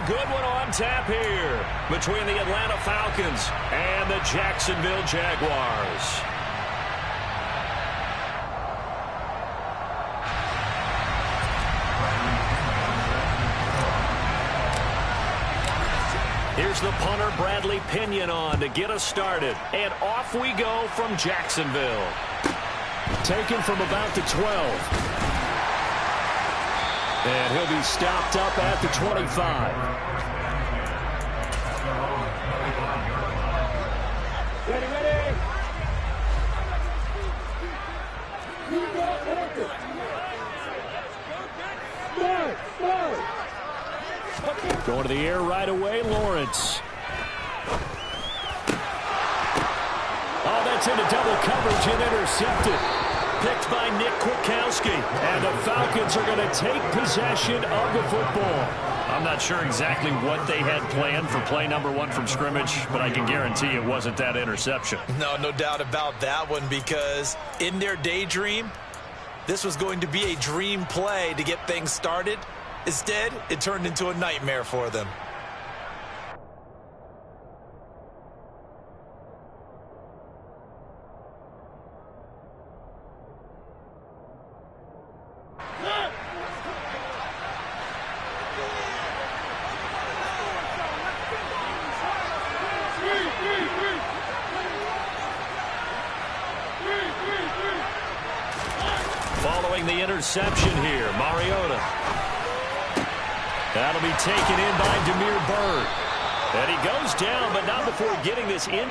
good one on tap here between the Atlanta Falcons and the Jacksonville Jaguars. Here's the punter, Bradley Pinion, on to get us started. And off we go from Jacksonville. Taken from about the 12. And he'll be stopped up at the 25. Ready, ready. Going to the air right away, Lawrence. Oh, that's into double coverage and intercepted. Picked by Nick Kwiatkowski. And the Falcons are going to take possession of the football. I'm not sure exactly what they had planned for play number 1 from scrimmage, but I can guarantee it wasn't that interception. No doubt about that one, because in their daydream, this was going to be a dream play to get things started. Instead, it turned into a nightmare for them. Following the interception here, Mariota. That'll be taken in by Damiere Byrd. And he goes down, but not before getting this in.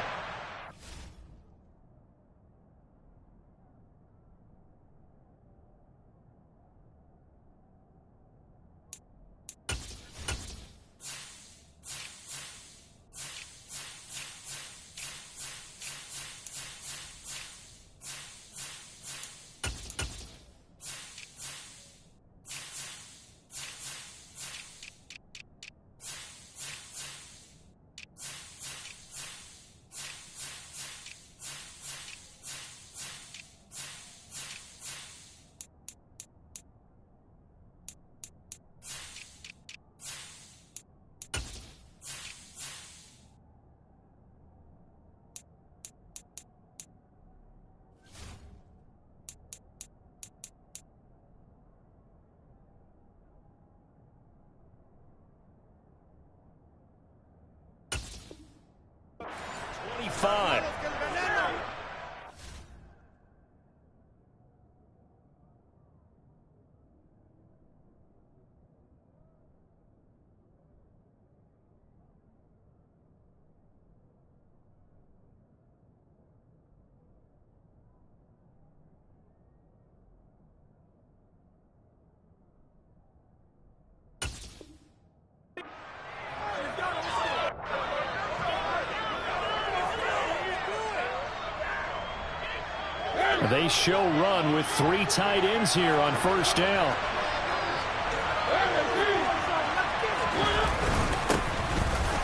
They show run with 3 tight ends here on first down.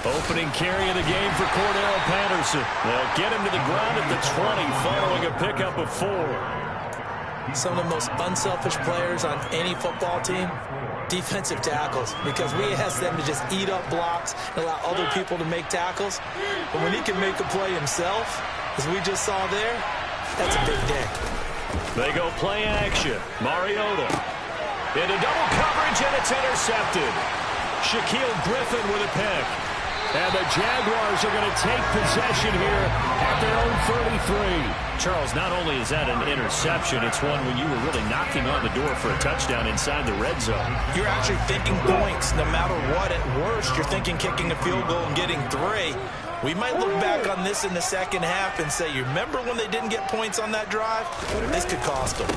Opening carry of the game for Cordell Patterson. They'll get him to the ground at the 20 following a pickup of 4. Some of the most unselfish players on any football team, defensive tackles, because we ask them to just eat up blocks and allow other people to make tackles. But when he can make a play himself, as we just saw there, that's a big day. They go play action. Mariota into double coverage, and it's intercepted. Shaquille Griffin with a pick. And the Jaguars are going to take possession here at their own 33. Charles, not only is that an interception, it's one when you were really knocking on the door for a touchdown inside the red zone. You're actually thinking points no matter what. At worst, you're thinking kicking a field goal and getting 3. We might look back on this in the second half and say, you remember when they didn't get points on that drive? This could cost them.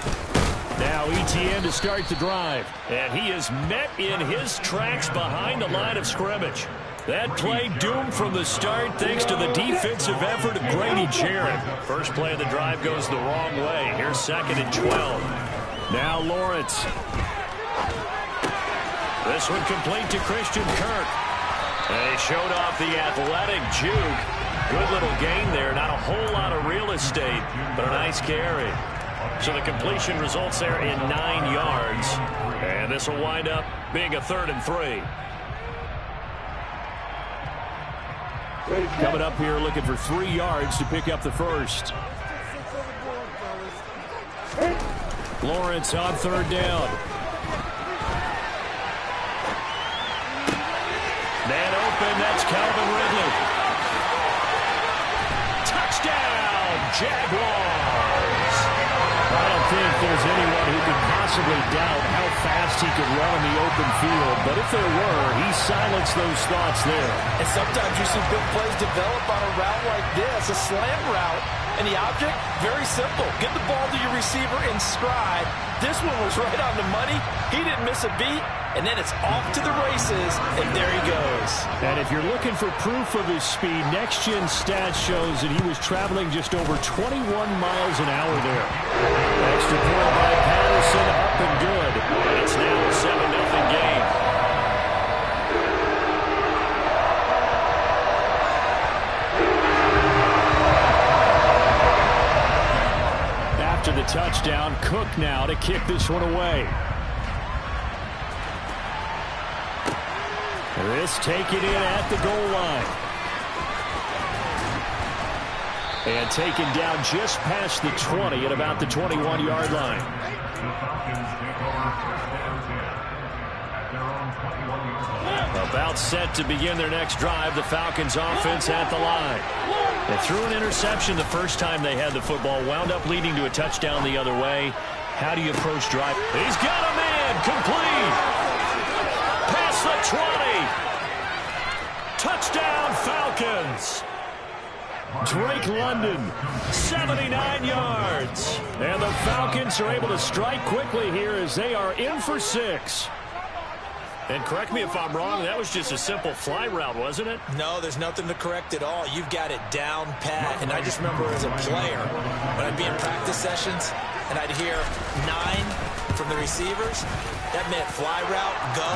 Now ETN to start the drive. And he is met in his tracks behind the line of scrimmage. That play doomed from the start thanks to the defensive effort of Grady Jarrett. First play of the drive goes the wrong way. Here's 2nd and 12. Now Lawrence. This one complete to Christian Kirk. They showed off the athletic juke. Good little gain there. Not a whole lot of real estate, but a nice carry. So the completion results there in 9 yards. And this will wind up being a 3rd and 3. Coming up here looking for 3 yards to pick up the first. Lawrence on 3rd down. Man open, that's Calvin Ridley. Touchdown, Jaguars! I don't think there's anyone who could possibly doubt how fast he could run on the open field, but if there were, he silenced those thoughts there. And sometimes you see big plays develop on a route like this, a slant route, and the object, very simple. Get the ball to your receiver in stride. This one was right on the money. He didn't miss a beat, and then it's off to the races, and there he goes. And if you're looking for proof of his speed, Next Gen Stats shows that he was traveling just over 21 miles an hour there. Extra point by Patterson, up and good. And it's now a 7-0 game. After the touchdown, Cook now to kick this one away. This taken in at the goal line. And taken down just past the 20 at about the 21-yard line. About set to begin their next drive. The Falcons offense at the line. They threw an interception the first time they had the football. Wound up leading to a touchdown the other way. How do you approach drive? He's got a man. Complete. Past the 20. Touchdown Falcons. Drake London, 79 yards. And the Falcons are able to strike quickly here as they are in for 6. And correct me if I'm wrong, that was just a simple fly route, wasn't it? No, there's nothing to correct at all. You've got it down pat. And I just remember as a player, when I'd be in practice sessions, and I'd hear 9 from the receivers, that meant fly route, go,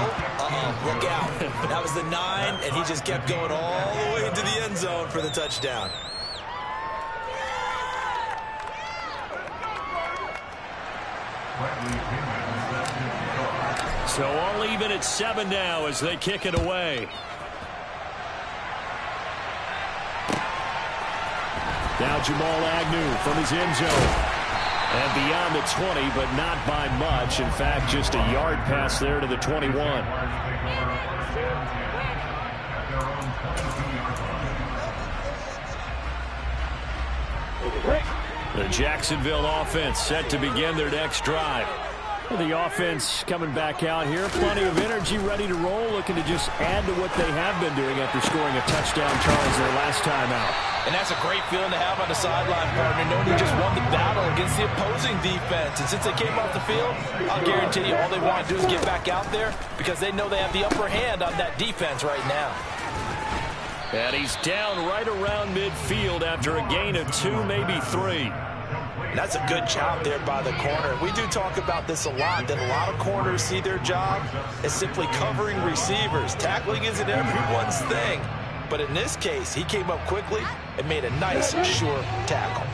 look out. That was the 9, and he just kept going all the way into the end zone for the touchdown. So all even at 7 now as they kick it away. Now Jamal Agnew from his end zone. And beyond the 20, but not by much. In fact, just a yard pass there to the 21. The Jacksonville offense set to begin their next drive. Well, the offense coming back out here. Plenty of energy, ready to roll, looking to just add to what they have been doing after scoring a touchdown, Charles, their last time out. And that's a great feeling to have on the sideline, partner, knowing you just won the battle against the opposing defense. And since they came off the field, I'll guarantee you all they want to do is get back out there because they know they have the upper hand on that defense right now. And he's down right around midfield after a gain of 2, maybe 3. That's a good job there by the corner. We do talk about this a lot, that a lot of corners see their job as simply covering receivers. Tackling isn't everyone's thing. But in this case, he came up quickly and made a nice, sure tackle.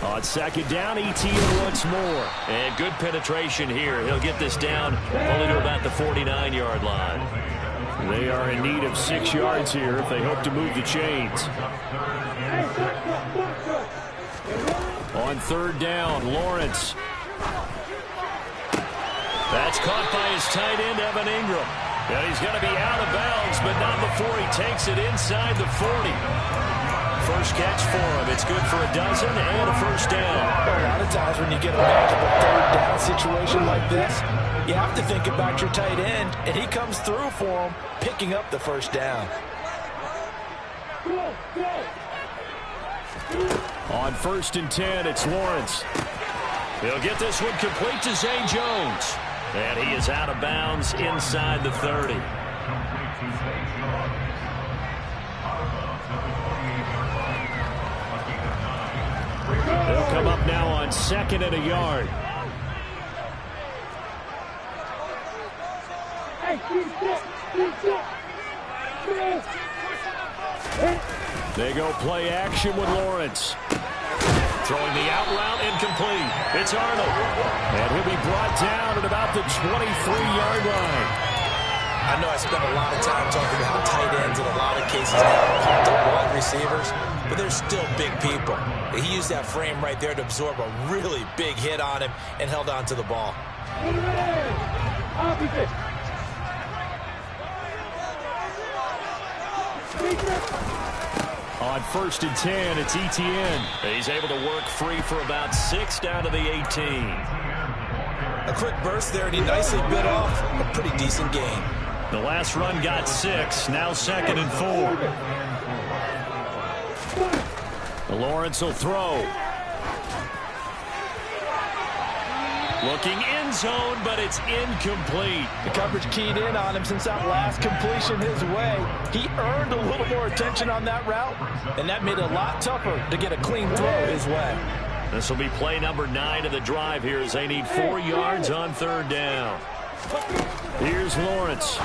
On second down, ETN once more. And good penetration here. He'll get this down only to about the 49-yard line. They are in need of 6 yards here if they hope to move the chains. On third down, Lawrence. That's caught by his tight end, Evan Ingram. And he's going to be out of bounds, but not before he takes it inside the 40. First catch for him. It's good for a dozen and a first down. A lot of times when you get a multiple third down situation like this, you have to think about your tight end, and he comes through for him, picking up the first down. On 1st and 10, it's Lawrence. He'll get this one complete to Zay Jones. And he is out of bounds inside the 30. They'll come up now on 2nd and a yard. They go play action with Lawrence. Throwing the out route, incomplete. It's Arnold. And he'll be brought down at about the 23-yard line. I know I spent a lot of time talking about how tight ends in a lot of cases now pumped up wide receivers, but they're still big people. He used that frame right there to absorb a really big hit on him and held on to the ball. On 1st and 10, it's Etienne. He's able to work free for about 6 down to the 18. A quick burst there, and he nicely bit off a pretty decent gain. The last run got 6, now 2nd and 4. Lawrence will throw. Looking end zone, but it's incomplete. The coverage keyed in on him since that last completion his way. He earned a little more attention on that route, and that made it a lot tougher to get a clean throw his way. This will be play number 9 of the drive here as they need 4 yards on 3rd down. Here's Lawrence.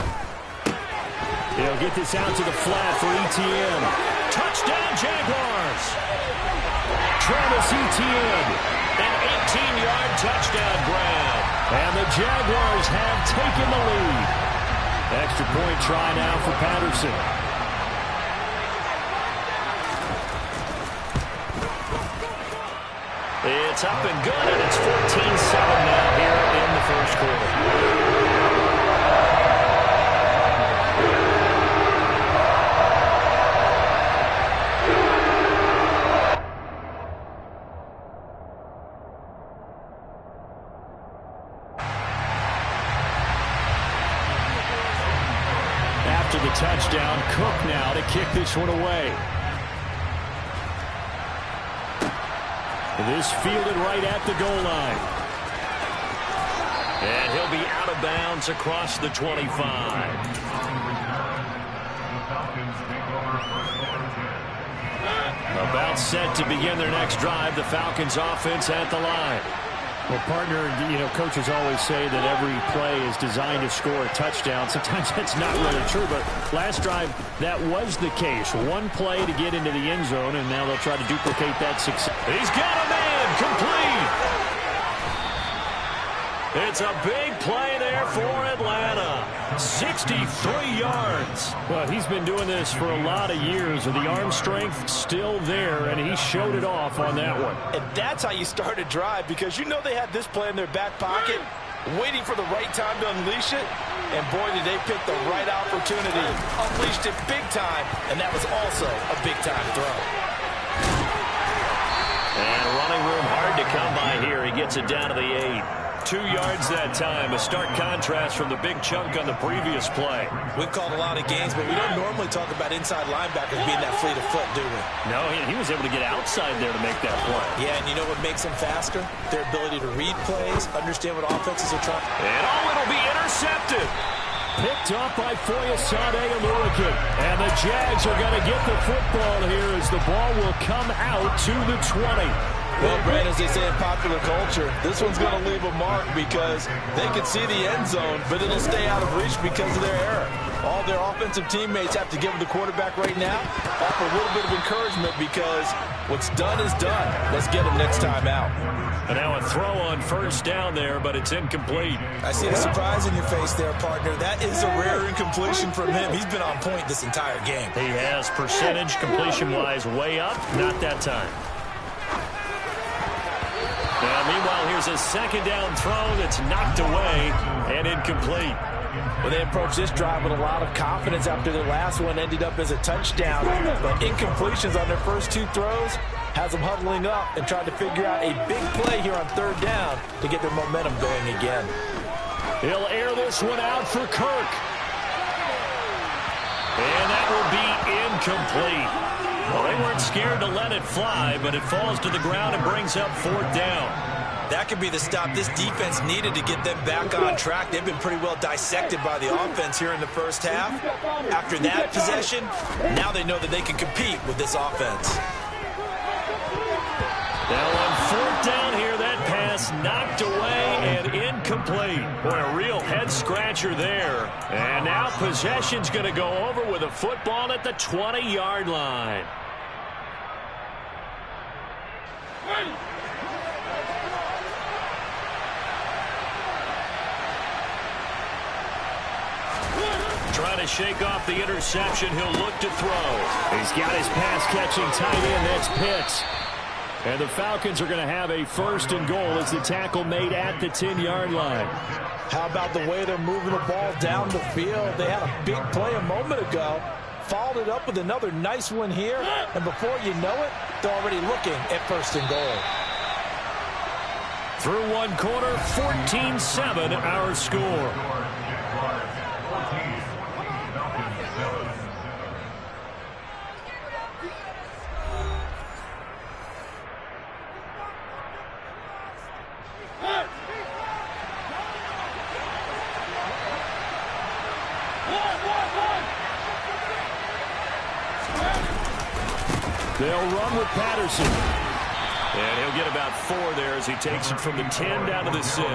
He'll get this out to the flat for Etienne. Touchdown, Jaguars! Travis Etienne. An 18-yard touchdown grab. And the Jaguars have taken the lead. Extra point try now for Patterson. It's up and good, and it's 14-7 now here in the first quarter. After the touchdown, Cook now to kick this one away. This fielded right at the goal line. And he'll be out of bounds across the 25. About set to begin their next drive, the Falcons offense at the line. Well, partner, you know, coaches always say that every play is designed to score a touchdown. Sometimes that's not really true, but last drive, that was the case. One play to get into the end zone, and now they'll try to duplicate that success. He's got a man complete. It's a big play there for Atlanta. 63 yards. Well, he's been doing this for a lot of years, with the arm strength still there, and he showed it off on that one. And that's how you start a drive, because you know they had this play in their back pocket, waiting for the right time to unleash it. And boy, did they pick the right opportunity. Unleashed it big time, and that was also a big-time throw. And running room hard to come by here. He gets it down to the 8. 2 yards that time. A stark contrast from the big chunk on the previous play. We've called a lot of games, but we don't normally talk about inside linebackers being that fleet of foot, do we? No, he was able to get outside there to make that play. Yeah, and you know what makes them faster? Their ability to read plays, understand what offenses are trying. And it'll be intercepted. Picked up by Foyesade Aluakin. And the Jags are going to get the football here as the ball will come out to the 20. Well, Brand, as they say in popular culture, this one's going to leave a mark because they can see the end zone, but it'll stay out of reach because of their error. All their offensive teammates have to give the quarterback right now offer a little bit of encouragement because what's done is done. Let's get him next time out. And now a throw on 1st down there, but it's incomplete. I see the surprise in your face there, partner. That is a rare incompletion from him. He's been on point this entire game. He has percentage completion-wise way up, not that time. Now, meanwhile, here's a 2nd down throw that's knocked away and incomplete. Well, they approached this drive with a lot of confidence after their last one ended up as a touchdown. But incompletions on their first 2 throws has them huddling up and trying to figure out a big play here on 3rd down to get their momentum going again. He'll air this one out for Kirk. And that will be incomplete. Well, they weren't scared to let it fly, but it falls to the ground and brings up 4th down. That could be the stop this defense needed to get them back on track. They've been pretty well dissected by the offense here in the first half. After that possession, now they know that they can compete with this offense. Now on 4th down here, that pass knocked away and incomplete. Boy, a real head-scratcher there. And now possession's going to go over with a football at the 20-yard line. trying to shake off the interception. He'll look to throw. He's got his pass-catching tight end. That's Pitts. And the Falcons are going to have a 1st and goal as the tackle made at the 10-yard line. How about the way they're moving the ball down the field? They had a big play a moment ago. Followed it up with another nice one here. And before you know it, they're already looking at 1st and goal. Through one quarter, 14-7 our score. They'll run with Patterson. And he'll get about 4 there as he takes it from the 10 down to the 6.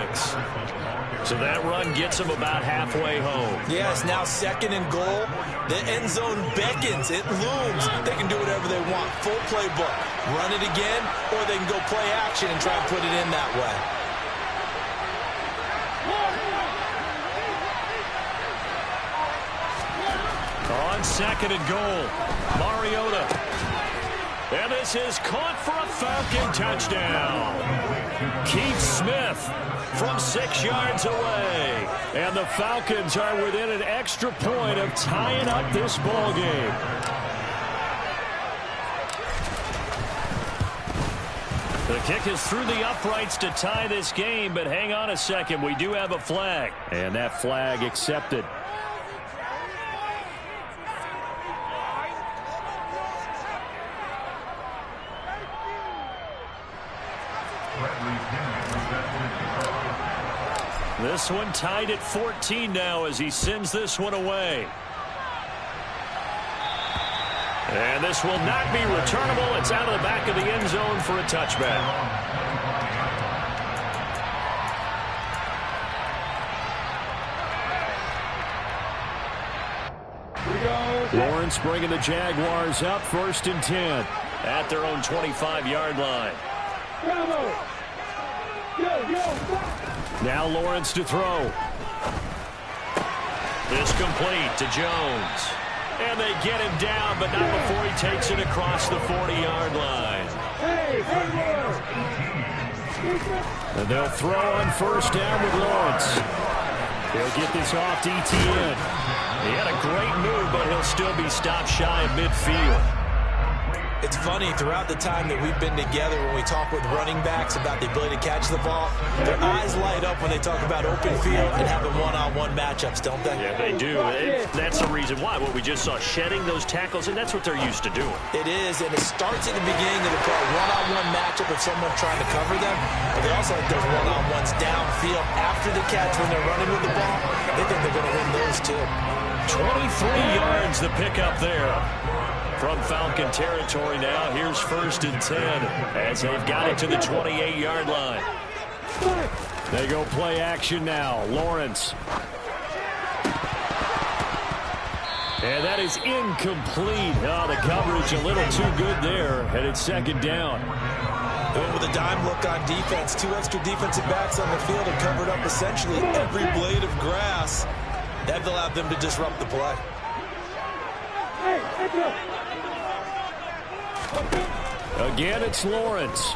So that run gets him about halfway home. Yeah, it's now 2nd and goal. The end zone beckons. It looms. They can do whatever they want. Full playbook. Run it again, or they can go play action and try and put it in that way. On 2nd and goal, Mariota. And this is caught for a Falcon touchdown. Keith Smith from 6 yards away. And the Falcons are within an extra point of tying up this ball game. The kick is through the uprights to tie this game, but hang on a second. We do have a flag. And that flag accepted. This one tied at 14 now as he sends this one away. And this will not be returnable. It's out of the back of the end zone for a touchback. Lawrence bringing the Jaguars up 1st and 10 at their own 25-yard line. Now Lawrence to throw. This complete to Jones. And they get him down, but not before he takes it across the 40-yard line. And they'll throw on 1st down with Lawrence. He'll get this off to ETN. He had a great move, but he'll still be stopped shy of midfield. It's funny, throughout the time that we've been together, when we talk with running backs about the ability to catch the ball, their eyes light up when they talk about open field and having one-on-one matchups, don't they? Yeah, they do. That's the reason why. What we just saw, shedding those tackles, and that's what they're used to doing. It is, and it starts at the beginning of the play. One-on-one matchup with someone trying to cover them, but they also like those one-on-ones downfield after the catch when they're running with the ball. They think they're going to win those, too. 23 yards the pickup there. From Falcon territory now, here's 1st and 10 as they've got it to the 28-yard line. They go play action now. Lawrence. And that is incomplete. Oh, the coverage a little too good there, and it's 2nd down. Going with a dime look on defense. 2 extra defensive backs on the field and covered up essentially every blade of grass. That allowed them to disrupt the play. Again, it's Lawrence.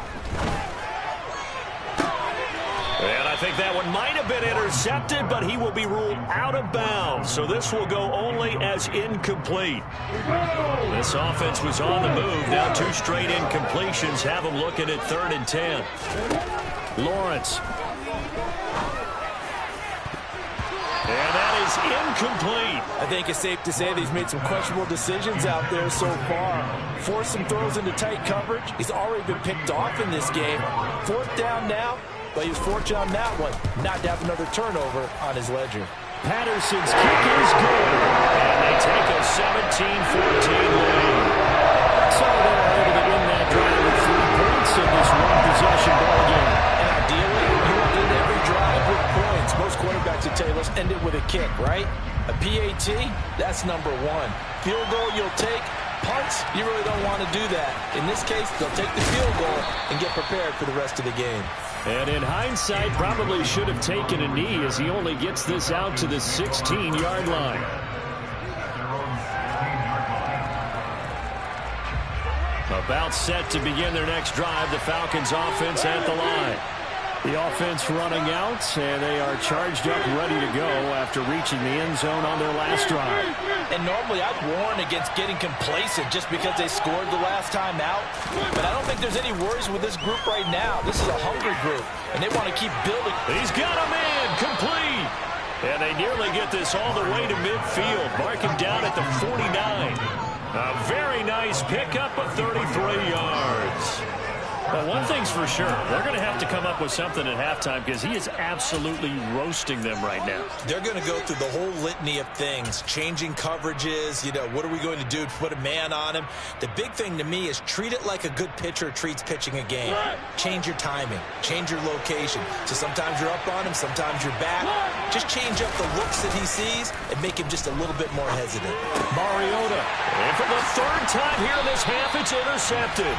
And I think that one might have been intercepted, but he will be ruled out of bounds. So this will go only as incomplete. This offense was on the move. Now 2 straight incompletions have them looking at 3rd and 10. Lawrence. And that is incomplete. I think it's safe to say that he's made some questionable decisions out there so far. Forced some throws into tight coverage. He's already been picked off in this game. 4th down now, but he was fortunate on that one not to have another turnover on his ledger. Patterson's kick is good. And they take a 17-14 lead. So they're able to win that drive with 3 points in this one-possession ball game. And ideally, you want to end every drive with points. Most quarterbacks would tell you, let's end it with a kick, right? A PAT, that's number 1. Field goal you'll take. Punts, you really don't want to do that. In this case, they'll take the field goal and get prepared for the rest of the game. And in hindsight, probably should have taken a knee as he only gets this out to the 16-yard line. About set to begin their next drive. The Falcons offense at the line. The offense running out, and they are charged up, ready to go after reaching the end zone on their last drive. And normally I'd warn against getting complacent just because they scored the last time out. But I don't think there's any worries with this group right now. This is a hungry group, and they want to keep building. He's got a man, complete. And they nearly get this all the way to midfield. Mark him down at the 49. A very nice pickup of 33 yards. Well, one thing's for sure. They're going to have to come up with something at halftime because he is absolutely roasting them right now. They're going to go through the whole litany of things, changing coverages, what are we going to do to put a man on him? The big thing to me is treat it like a good pitcher treats pitching a game. Change your timing, change your location. So sometimes you're up on him, sometimes you're back. Just change up the looks that he sees and make him just a little bit more hesitant. Mariota, and for the third time here in this half, it's intercepted.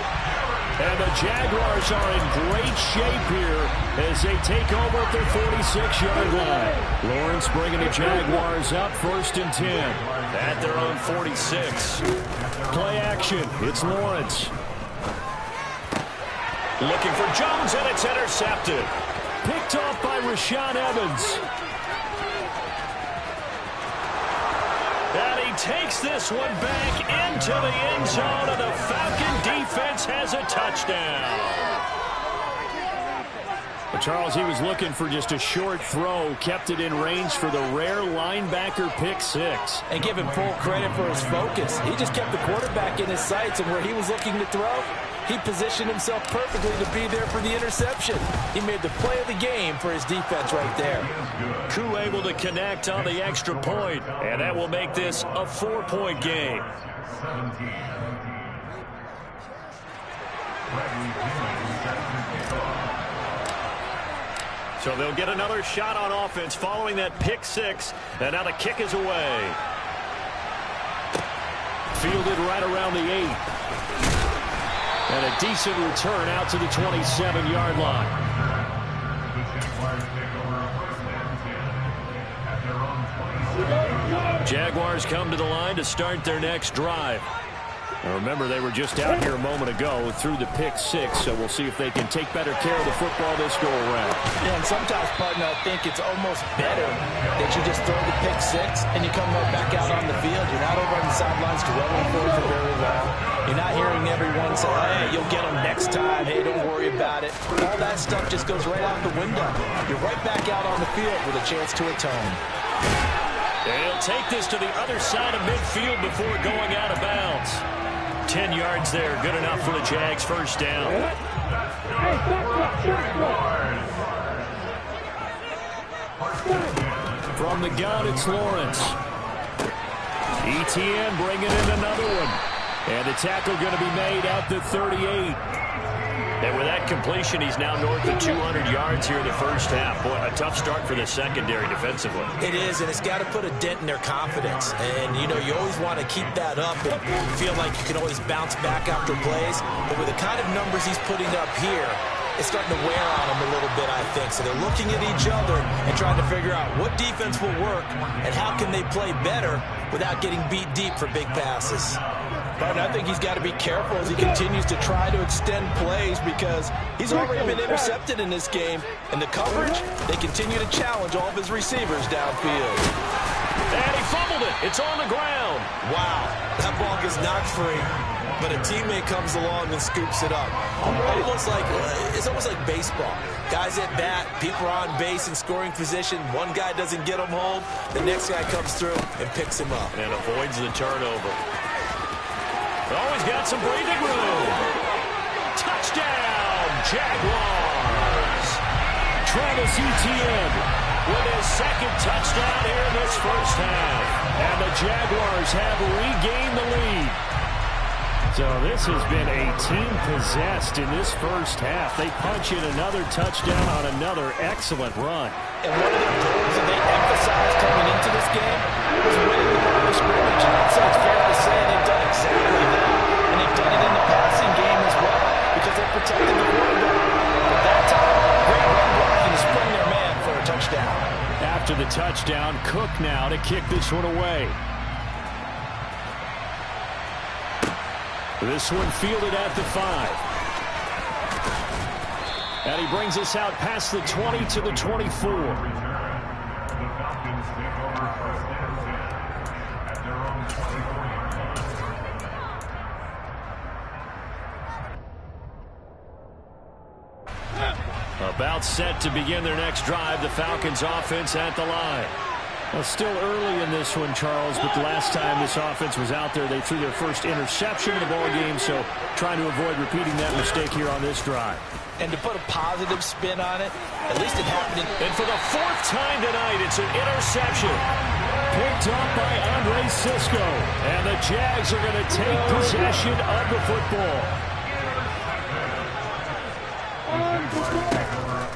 And the Jaguars are in great shape here as they take over at their 46-yard line. Lawrence bringing the Jaguars up 1st and 10 at their own 46. Play action. It's Lawrence. Looking for Jones, and it's intercepted. Picked off by Rashaan Evans. And he takes this one back into the end zone, and the Falcon defense has a touchdown. But Charles, he was looking for just a short throw, kept it in range for the rare linebacker pick six. And give him full credit for his focus. He just kept the quarterback in his sights, and where he was looking to throw, he positioned himself perfectly to be there for the interception. He made the play of the game for his defense right there. Koo able to connect on the extra point, and that will make this a 4-point game. So they'll get another shot on offense following that pick six, and now the kick is away. Fielded right around the 8. And a decent return out to the 27-yard line. Jaguars come to the line to start their next drive. Now remember, they were just out here a moment ago through the pick six, so we'll see if they can take better care of the football this go-around. Yeah, and sometimes, partner, I think it's almost better that you just throw the pick six and you come right back out on the field. You're not over on the sidelines dwelling for it for very long. You're not hearing everyone say, hey, you'll get them next time. Hey, don't worry about it. All that stuff just goes right out the window. You're right back out on the field with a chance to atone. They'll take this to the other side of midfield before going out of bounds. 10 yards there, good enough for the Jags' first down. From the gun, it's Lawrence. ETN bringing in another one. And the tackle going to be made at the 38. And with that completion, he's now north of 200 yards here in the first half. Boy, a tough start for the secondary defensively. It is, and it's got to put a dent in their confidence. And, you always want to keep that up and feel like you can always bounce back after plays. But with the kind of numbers he's putting up here, it's starting to wear on them a little bit, I think. So they're looking at each other and trying to figure out what defense will work and how can they play better without getting beat deep for big passes. But I think he's got to be careful as he continues to try to extend plays because he's already been intercepted in this game. And the coverage, they continue to challenge all of his receivers downfield. And he fumbled it. It's on the ground. Wow, that ball gets knocked free, but a teammate comes along and scoops it up. It's almost like baseball. Guys at bat, people are on base in scoring position. One guy doesn't get him home. The next guy comes through and picks him up. And avoids the turnover. Always got some breathing room. Touchdown, Jaguars. Travis Etienne with his second touchdown here in this first half. And the Jaguars have regained the lead. So this has been a team possessed in this first half. They punch in another touchdown on another excellent run. And one of their goals that they emphasized coming into this game was winning the line of scrimmage. And I'd say it's fair to say they've done exactly that. And they've done it in the passing game as well because they've protected the quarterback. But that time, great run blocking to spring their man for a touchdown. After the touchdown, Cook now to kick this one away. This one fielded at the 5. And he brings us out past the 20 to the 24. About set to begin their next drive. The Falcons offense at the line. Well, still early in this one, Charles, but the last time this offense was out there, they threw their first interception of the ball game, so trying to avoid repeating that mistake here on this drive. And to put a positive spin on it, at least it happened. And for the 4th time tonight, it's an interception. Picked up by Andre Sisco. And the Jags are going to take possession of the football.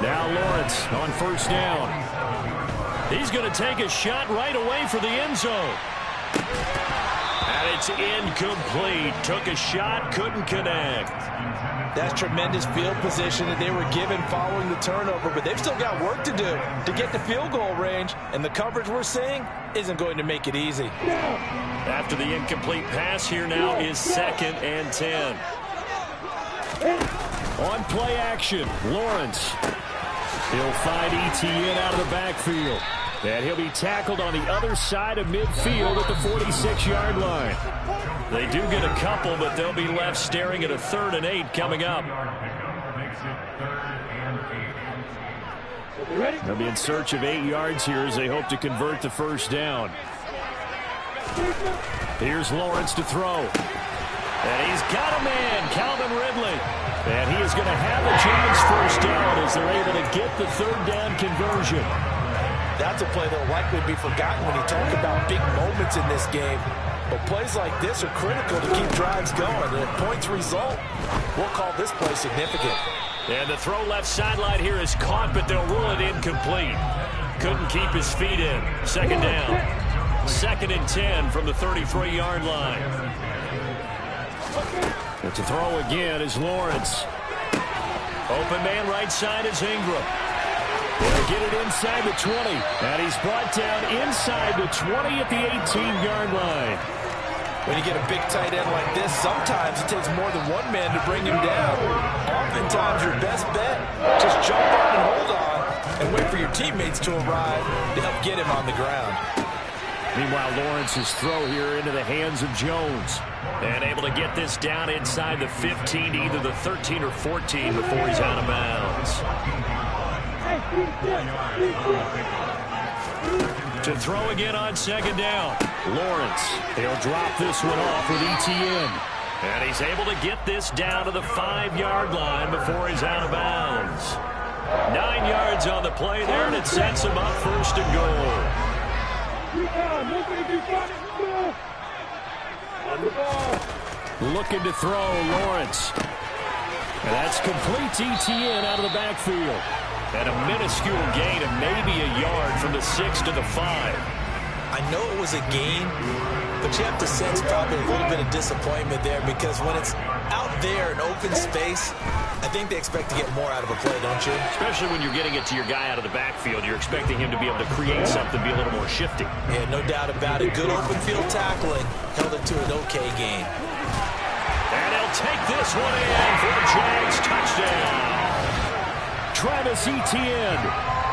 Now Lawrence on first down. He's going to take a shot right away for the end zone. And it's incomplete. Took a shot, couldn't connect. That's tremendous field position that they were given following the turnover, but they've still got work to do to get the field goal range, and the coverage we're seeing isn't going to make it easy. After the incomplete pass, here now is 2nd and 10. On play action, Lawrence. He'll find Etienne out of the backfield. And he'll be tackled on the other side of midfield at the 46-yard line. They do get a couple, but they'll be left staring at a 3rd and 8 coming up. They'll be in search of 8 yards here as they hope to convert the first down. Here's Lawrence to throw. And he's got a man, Calvin Ridley. And he is going to have a chance first down as they're able to get the 3rd down conversion. That's a play that will likely be forgotten when you talk about big moments in this game. But plays like this are critical to keep drives going. And if points result, we'll call this play significant. And the throw left sideline here is caught, but they'll rule it incomplete. Couldn't keep his feet in. 2nd down. 2nd and 10 from the 33-yard line. But to throw again is Lawrence. Open man right side is Ingram. They'll get it inside the 20. And he's brought down inside the 20 at the 18-yard line. When you get a big tight end like this, sometimes it takes more than one man to bring him down. Oftentimes, your best bet, just jump on and hold on and wait for your teammates to arrive to help get him on the ground. Meanwhile, Lawrence's throw here into the hands of Jones. And able to get this down inside the 15 to either the 13 or 14 before he's out of bounds. To throw again on 2nd down. Lawrence, he'll drop this one off with Etienne. And he's able to get this down to the 5-yard line before he's out of bounds. 9 yards on the play there, and it sets him up 1st and goal. Looking to throw, Lawrence. And that's complete to Etienne out of the backfield. And a minuscule gain of maybe a yard from the 6 to the 5. I know it was a gain, but you have to sense probably a little bit of disappointment there because when it's out there in open space, I think they expect to get more out of a play, don't you? Especially when you're getting it to your guy out of the backfield. You're expecting him to be able to create something, be a little more shifty. Yeah, no doubt about it. Good open field tackling held it to an okay game. And he'll take this one in for a Jags touchdown. Travis Etienne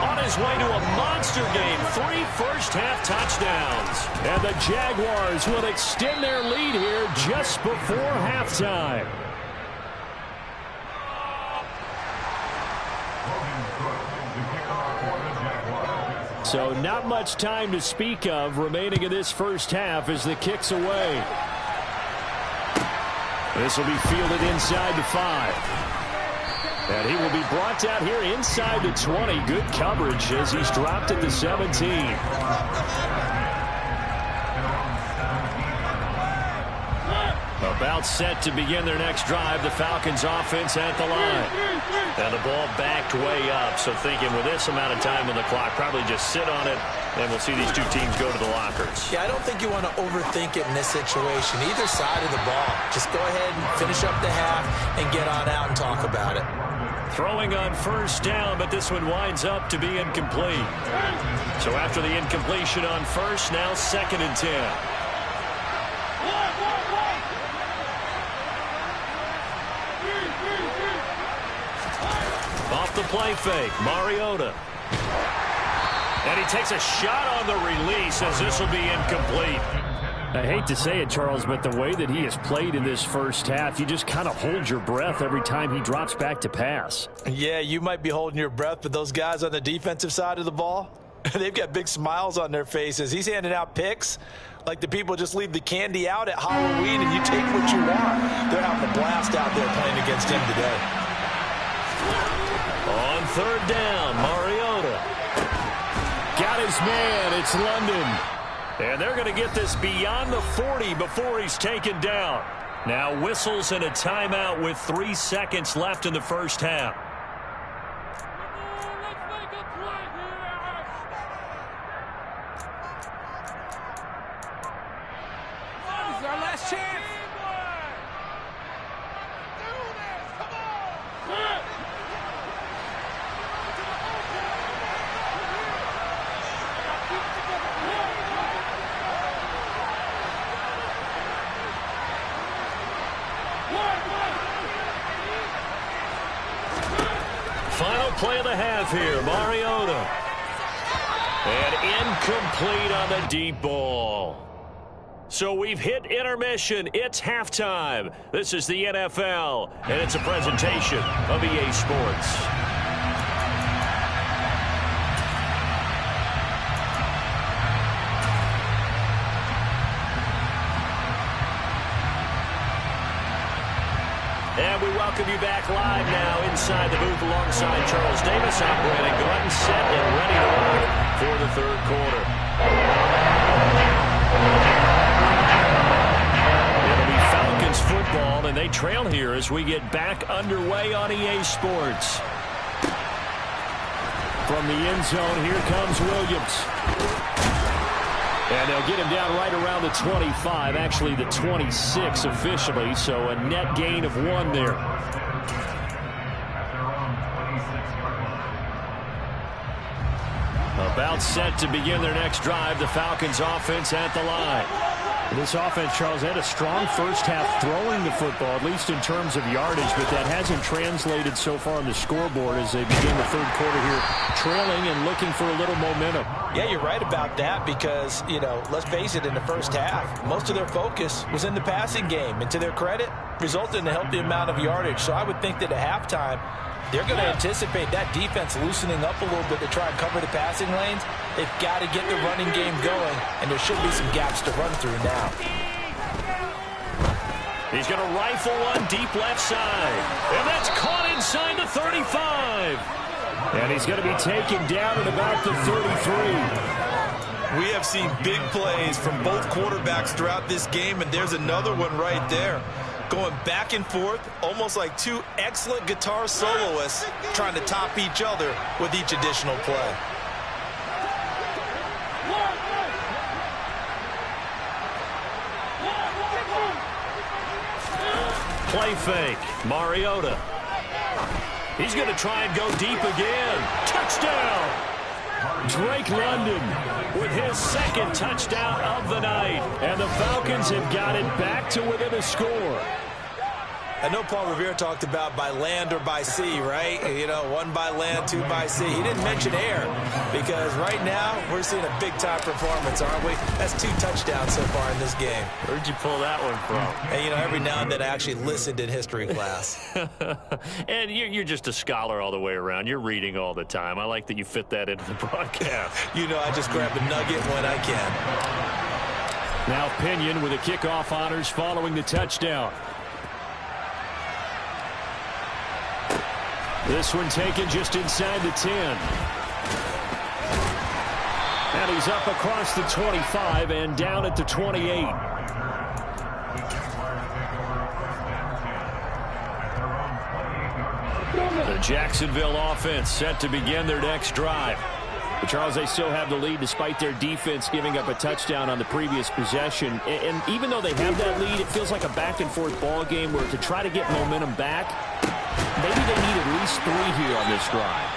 on his way to a monster game. 3 first-half touchdowns. And the Jaguars will extend their lead here just before halftime. So not much time to speak of remaining in this first half as the kick's away. This will be fielded inside the 5. And he will be brought down here inside the 20. Good coverage as he's dropped at the 17. About set to begin their next drive. The Falcons offense at the line. And the ball backed way up. So thinking with this amount of time on the clock, probably just sit on it. And we'll see these two teams go to the lockers. Yeah, I don't think you want to overthink it in this situation. Either side of the ball. Just go ahead and finish up the half and get on out and talk about it. Throwing on first down, but this one winds up to be incomplete. So after the incompletion on first, now 2nd and 10. play fake. Mariota. And he takes a shot on the release as this will be incomplete. I hate to say it, Charles, but the way that he has played in this first half, you just kind of hold your breath every time he drops back to pass. Yeah, you might be holding your breath, but those guys on the defensive side of the ball, they've got big smiles on their faces. He's handing out picks like the people just leave the candy out at Halloween and you take what you want. They're having a blast out there playing against him today. On third down, Mariota. Got his man. It's London. And they're going to get this beyond the 40 before he's taken down. Now whistles and a timeout with 3 seconds left in the first half. This is our last chance. Final play of the half here, Mariota. And incomplete on the deep ball. So we've hit intermission. It's halftime. This is the NFL, and it's a presentation of EA Sports. And we welcome you back live now inside the booth alongside Charles Davis. I'm Brandon Gordon, set and ready to rock for the third quarter. It'll be Falcons football, and they trail here as we get back underway on EA Sports. From the end zone, here comes Williams. And they'll get him down right around the 25, actually the 26 officially, so a net gain of 1 there. About set to begin their next drive, the Falcons offense at the line. This offense, Charles, had a strong first half throwing the football, at least in terms of yardage, but that hasn't translated so far on the scoreboard as they begin the third quarter here, trailing and looking for a little momentum. Yeah, you're right about that because, you know, let's face it, in the first half, most of their focus was in the passing game. And to their credit, resulted in a healthy amount of yardage. So I would think that at halftime, they're going to anticipate that defense loosening up a little bit to try and cover the passing lanes. They've got to get the running game going, and there should be some gaps to run through now. He's going to rifle one deep left side. And that's caught inside the 35. And he's going to be taken down at about the 33. We have seen big plays from both quarterbacks throughout this game, and there's another one right there. Going back and forth, almost like two excellent guitar soloists trying to top each other with each additional play. Play fake. Mariota. He's going to try and go deep again. Touchdown! Drake London with his second touchdown of the night. And the Falcons have got it back to within a score. I know Paul Revere talked about by land or by sea, right? You know, 1 by land, 2 by sea. He didn't mention air because right now we're seeing a big-time performance, aren't we? That's 2 touchdowns so far in this game. Where'd you pull that one from? And, you know, every now and then I actually listened in history class. And you're just a scholar all the way around. You're reading all the time. I like that you fit that into the broadcast. You know, I just grab a nugget when I can. Now Pinion with a kickoff honors following the touchdown. This one taken just inside the 10. And he's up across the 25 and down at the 28. The Jacksonville offense set to begin their next drive. But Charles, they still have the lead despite their defense giving up a touchdown on the previous possession. And even though they have that lead, it feels like a back-and-forth ball game where to try to get momentum back, maybe they need at least 3 here on this drive.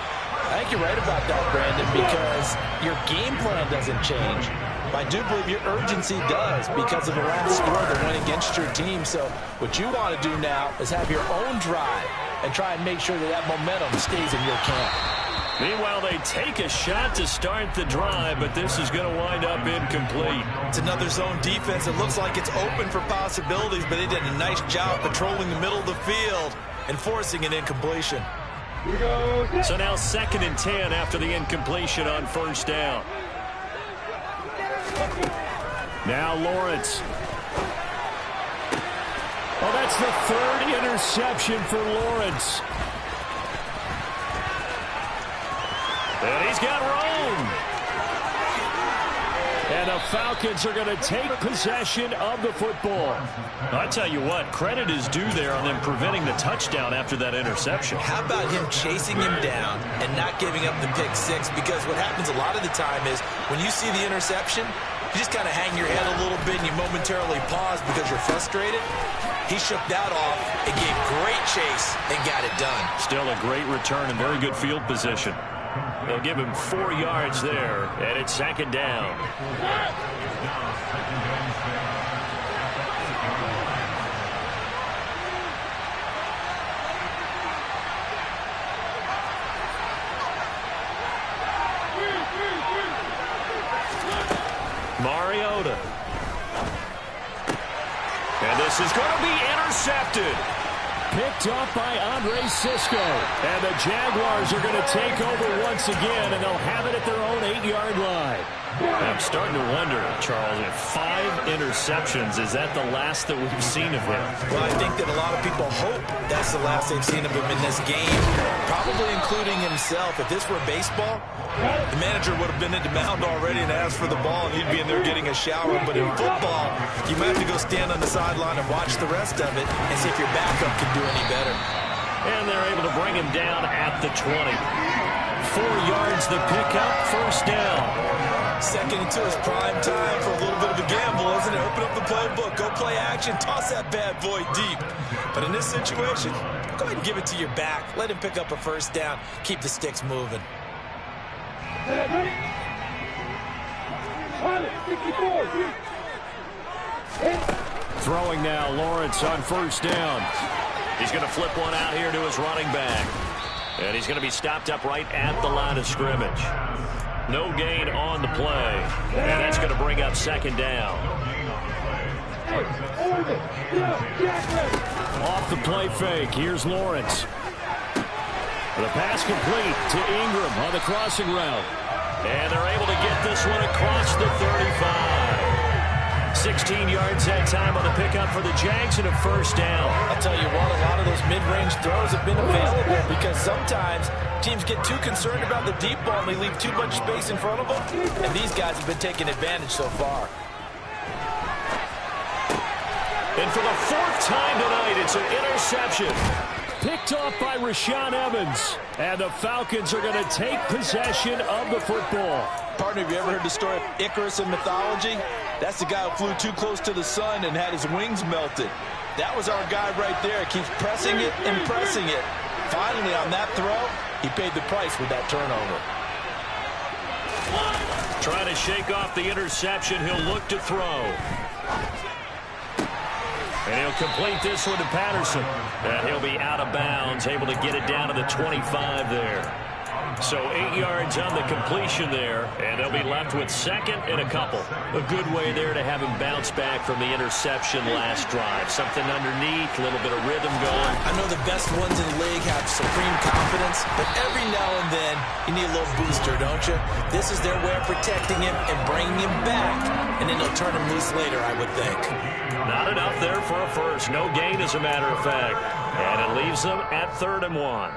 I think you're right about that, Brandon, because your game plan doesn't change. I do believe your urgency does because of the last score that went against your team. So what you want to do now is have your own drive and try and make sure that that momentum stays in your camp. Meanwhile, they take a shot to start the drive, but this is going to wind up incomplete. It's another zone defense. It looks like it's open for possibilities, but they did a nice job patrolling the middle of the field and forcing an incompletion. So now 2nd and 10 after the incompletion on 1st down. Now Lawrence. Oh, that's the 3rd interception for Lawrence. And he's got room. And the Falcons are going to take possession of the football. I tell you what, credit is due there on them preventing the touchdown after that interception. How about him chasing him down and not giving up the pick six? Because what happens a lot of the time is when you see the interception, you just kind of hang your head a little bit and you momentarily pause because you're frustrated. He shook that off and gave great chase and got it done. Still a great return and very good field position. They'll give him 4 yards there, and it's 2nd down. Mariota. And this is going to be intercepted. Picked off by Andre Sisco. And the Jaguars are going to take over once again, and they'll have it at their own 8-yard line. I'm starting to wonder, Charles, if 5 interceptions, is that the last that we've seen of him? Well, I think that a lot of people hope that's the last they've seen of him in this game, probably including himself. If this were baseball, the manager would have been at the mound already and asked for the ball, and he'd be in there getting a shower. But in football, you might have to go stand on the sideline and watch the rest of it and see if your backup can do any better. And they're able to bring him down at the 20. 4 yards the pickup, 1st down. 2nd and 2 is prime time for a little bit of a gamble, isn't it? Open up the playbook, go play action, toss that bad boy deep. But in this situation, go ahead and give it to your back. Let him pick up a 1st down. Keep the sticks moving. Throwing now, Lawrence on 1st down. He's going to flip one out here to his running back. And he's going to be stopped up right at the line of scrimmage. No gain on the play. And that's going to bring up 2nd down. Off the play fake, here's Lawrence. The pass complete to Ingram on the crossing route. And they're able to get this one across the 35. 16 yards that time on the pickup for the Jags and a 1st down. I'll tell you what, a lot of those mid-range throws have been available because sometimes teams get too concerned about the deep ball and they leave too much space in front of them. And these guys have been taking advantage so far. And for the 4th time tonight, it's an interception. Picked off by Rashaan Evans. And the Falcons are going to take possession of the football. Partner, have you ever heard the story of Icarus in mythology? That's the guy who flew too close to the sun and had his wings melted. That was our guy right there. Keeps pressing it and pressing it. Finally, on that throw, he paid the price with that turnover. Trying to shake off the interception. He'll look to throw. And he'll complete this one to Patterson. And he'll be out of bounds, able to get it down to the 25 there. So 8 yards on the completion there, and they'll be left with 2nd and a couple. A good way there to have him bounce back from the interception last drive. Something underneath, a little bit of rhythm going. I know the best ones in the league have supreme confidence, but every now and then you need a little booster, don't you? This is their way of protecting him and bringing him back, and then they'll turn him loose later, I would think. Not enough there for a 1st. No gain, as a matter of fact. And it leaves them at 3rd and 1.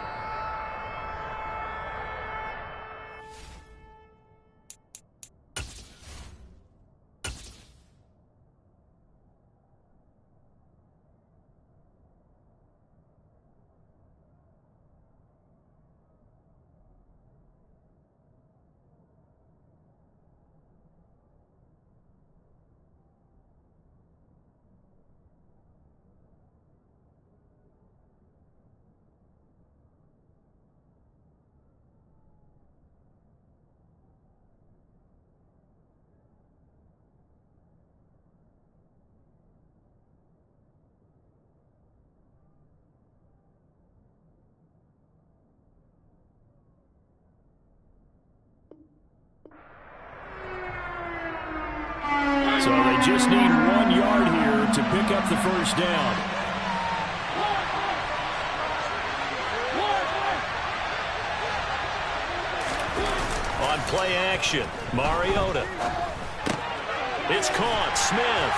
So they just need 1 yard here to pick up the first down. On play action, Mariota. It's caught, Smith.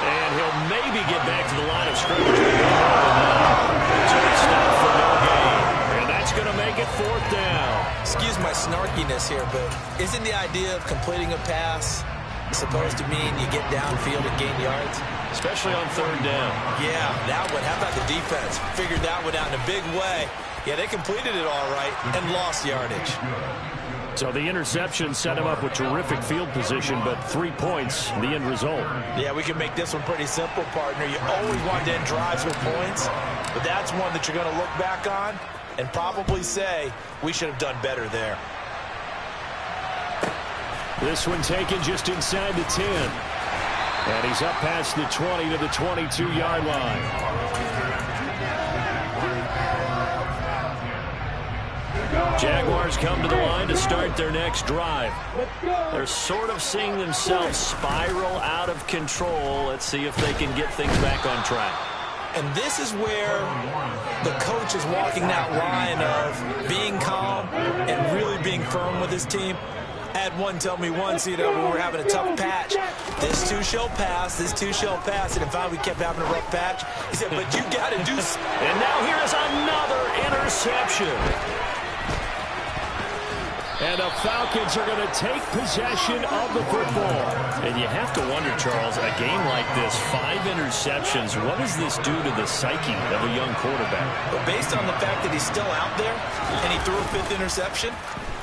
And he'll maybe get back to the line of scrimmage. So it's stopped for no gain. And that's going to make it 4th down. Excuse my snarkiness here, but isn't the idea of completing a pass supposed to mean you get downfield and gain yards? Especially on 3rd down. Yeah, that one. How about the defense? Figured that one out in a big way. Yeah, they completed it all right and lost yardage. So the interception set him up with terrific field position, but 3 points, the end result. Yeah, we can make this one pretty simple, partner. You always want to end drives with points, but that's one that you're going to look back on and probably say, we should have done better there. This one taken just inside the 10. And he's up past the 20 to the 22-yard line. Jaguars come to the line to start their next drive. They're sort of seeing themselves spiral out of control. Let's see if they can get things back on track. And this is where the coach is walking that line of being calm and really being firm with his team. I had one tell me once, when we were having a tough patch, this too shall pass, this too shall pass, and in fact we kept having a rough patch. He said, but you got to do... And now here is another interception. And the Falcons are going to take possession of the football. And you have to wonder, Charles, a game like this, 5 interceptions, what does this do to the psyche of a young quarterback? But based on the fact that he's still out there and he threw a 5th interception,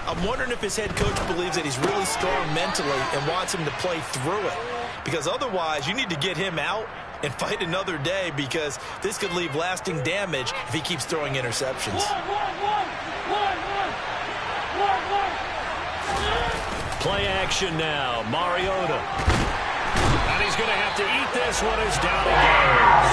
I'm wondering if his head coach believes that he's really strong mentally and wants him to play through it. Because otherwise, you need to get him out and fight another day, because this could leave lasting damage if he keeps throwing interceptions. Play action now, Mariota. And he's going to have to eat this one as down he goes.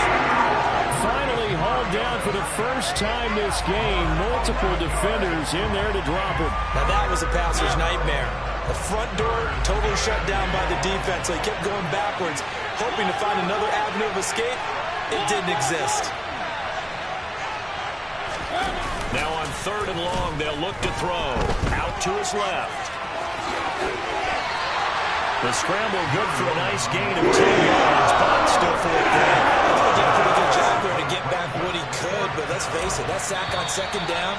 Finally hauled down for the first time this game. Multiple defenders in there to drop him. Now that was a passer's nightmare. The front door totally shut down by the defense, so he kept going backwards, hoping to find another avenue of escape. It didn't exist. Now on 3rd and long, they'll look to throw. Out to his left. The scramble good for a nice gain of 10 yards, but still 4th down. I think he did a pretty good job there to get back what he could, but let's face it, that sack on 2nd down,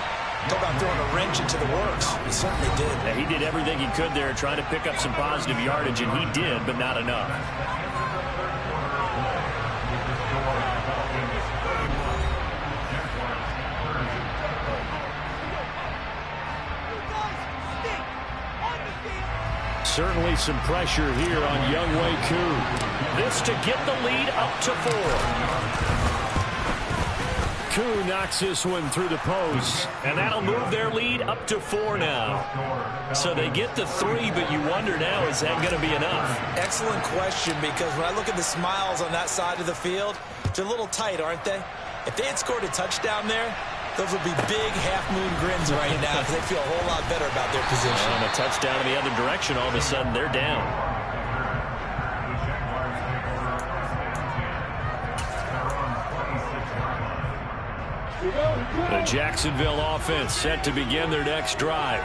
talk about throwing a wrench into the works. He certainly did. Yeah, he did everything he could there, trying to pick up some positive yardage, and he did, but not enough. Certainly some pressure here on Younghoe Koo. This to get the lead up to 4. Koo knocks this one through the post. And that'll move their lead up to 4 now. So they get the 3, but you wonder now, is that going to be enough? Excellent question, because when I look at the smiles on that side of the field, they're a little tight, aren't they? If they had scored a touchdown there, those would be big half-moon grins right now, because they feel a whole lot better about their position. And a touchdown in the other direction, all of a sudden they're down. The Jacksonville offense set to begin their next drive.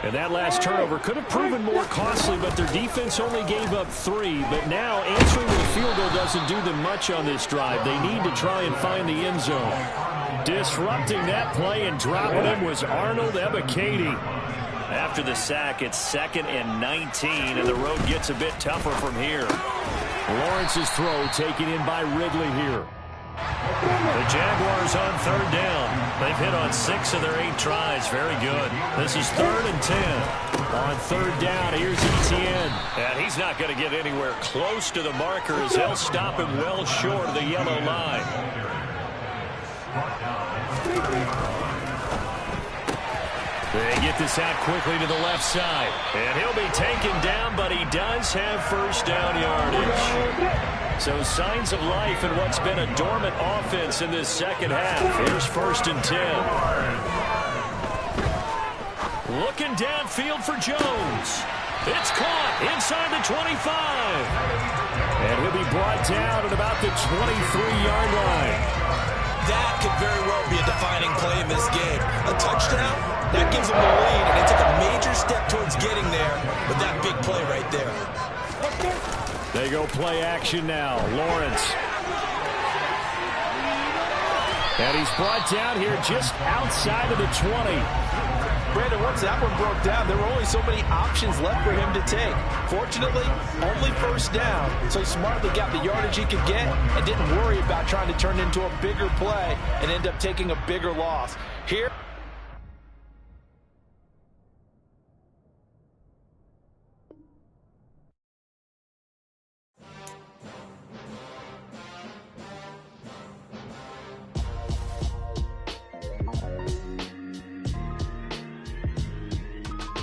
And that last turnover could have proven more costly, but their defense only gave up 3. But now answering the field goal doesn't do them much on this drive. They need to try and find the end zone. Disrupting that play and dropping him was Arnold Ebiketie. After the sack, it's 2nd and 19, and the road gets a bit tougher from here. Lawrence's throw taken in by Ridley here. The Jaguars on 3rd down. They've hit on 6 of their 8 tries. Very good. This is 3rd and 10. On 3rd down, here's Etienne. And he's not going to get anywhere close to the marker, as they'll stop him well short of the yellow line. They get this out quickly to the left side. And he'll be taken down, but he does have 1st down yardage. So signs of life in what's been a dormant offense in this second half. Here's 1st and 10. Looking downfield for Jones. It's caught inside the 25. And he'll be brought down at about the 23-yard line. That could very well be a defining play in this game. A touchdown, that gives them the lead, and they took a major step towards getting there with that big play right there. They go play action now. Lawrence. And he's brought down here just outside of the 20. Brandon, once that one broke down, there were only so many options left for him to take. Fortunately, only first down, so he smartly got the yardage he could get and didn't worry about trying to turn it into a bigger play and end up taking a bigger loss. Here.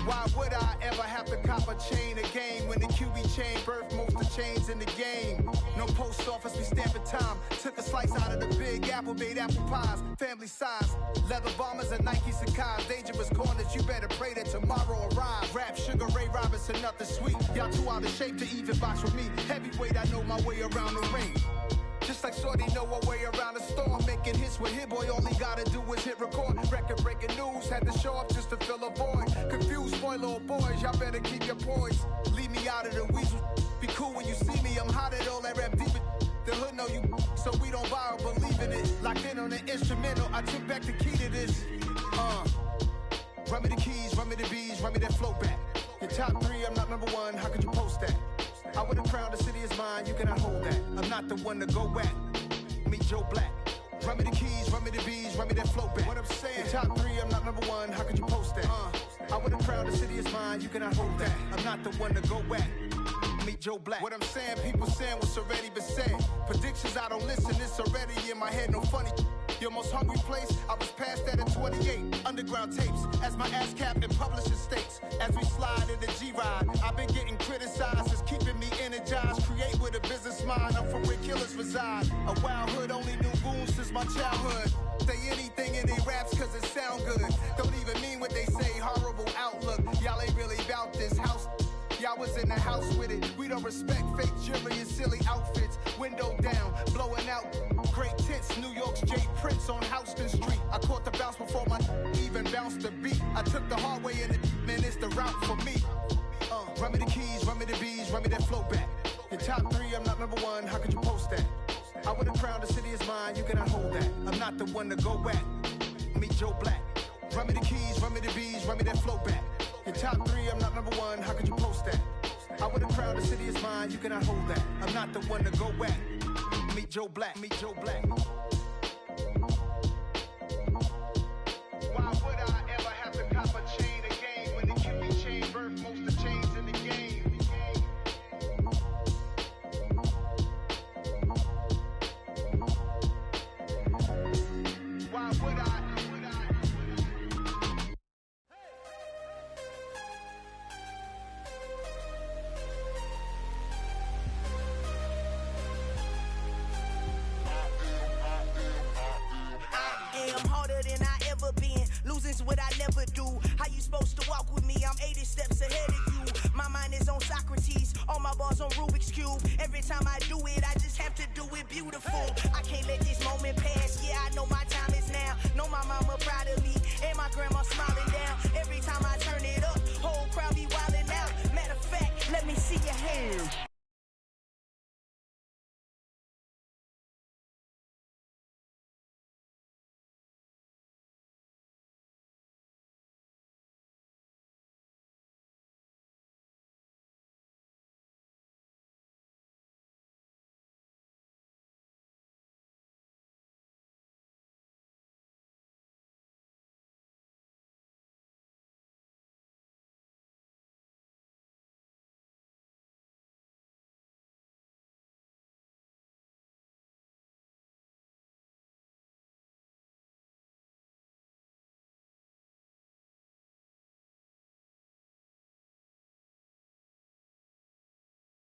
Why would I ever have to cop a chain again when the QB chain birthed most of the chains in the game? No post office, we stamping time. Took a slice out of the big apple, made apple pies, family size. Leather bombers and Nike Sacai's. Dangerous corners, you better pray that tomorrow arrives. Rap, Sugar Ray Robinson, nothing sweet. Y'all too out of shape to even box with me. Heavyweight, I know my way around the ring. Just like Shorty know her way around the storm. Making hits with Hit Boy, all he gotta do is hit record. Record-breaking news, had to show up just to fill a void. Confused boy, little boys, y'all better keep your poise. Leave me out of the weasel. Be cool when you see me, I'm hot at all that rap deep. The hood know you, so we don't borrow, believe in it. Locked in on the instrumental, I took back the key to this. Run me the keys, run me the bees, run me that flow back. Your top three, I'm not number one, how could you post that? I would have crowned the city is mine, you cannot hold that. I'm not the one to go back. Meet Joe Black. Run me the keys, run me the bees, run me that flow back. What I'm saying, your top three, I'm not number one, how could you post that? I would have crowned the city is mine, you cannot hold that. I'm not the one to go back. Meet Joe Black. What I'm saying, people saying what's already been said. Predictions, I don't listen, it's already in my head, no funny. Your most hungry place, I was past that at 28. Underground tapes, as my ass cap in publishing states. As we slide in the G-Ride, I've been getting criticized, it's keeping me energized. Create with a business mind, I'm from where killers reside. A wild hood, only knew goons since my childhood. Say anything in they raps cause it sound good. Don't even mean what they say, horrible outlook. Y'all ain't really about this house. Y'all was in the house with it. We don't respect fake jewelry and silly outfits. Window down, blowing out great tits. New York's J. Prince on Houston Street. I caught the bounce before my even bounced the beat. I took the hard way in it, man, it's the route for me. Run me the keys, run me the bees, run me that flow back. Your top three, I'm not number one, how could you post that? I would have crowned the city is mine, you cannot hold that. I'm not the one to go back. Meet Joe Black. Run me the keys, run me the bees, run me that flow back. Your top three, I'm not number one, how could you post that? I would have crowned the city is mine, you cannot hold that. I'm not the one to go back. Meet Joe Black, meet Joe Black. Why would I ever have to cop a chain again when the QB chain birthed most of the chains in the game? Why would I? Losing's what I never do. How you supposed to walk with me? I'm 80 steps ahead of you. My mind is on Socrates, all my bars on Rubik's Cube. Every time I do it, I just have to do it beautiful. I can't let this moment pass. Yeah, I know my time is now. Know my mama proud of me, and my grandma smiling down. Every time I turn it up, whole crowd be wilding out. Matter of fact, let me see your hands.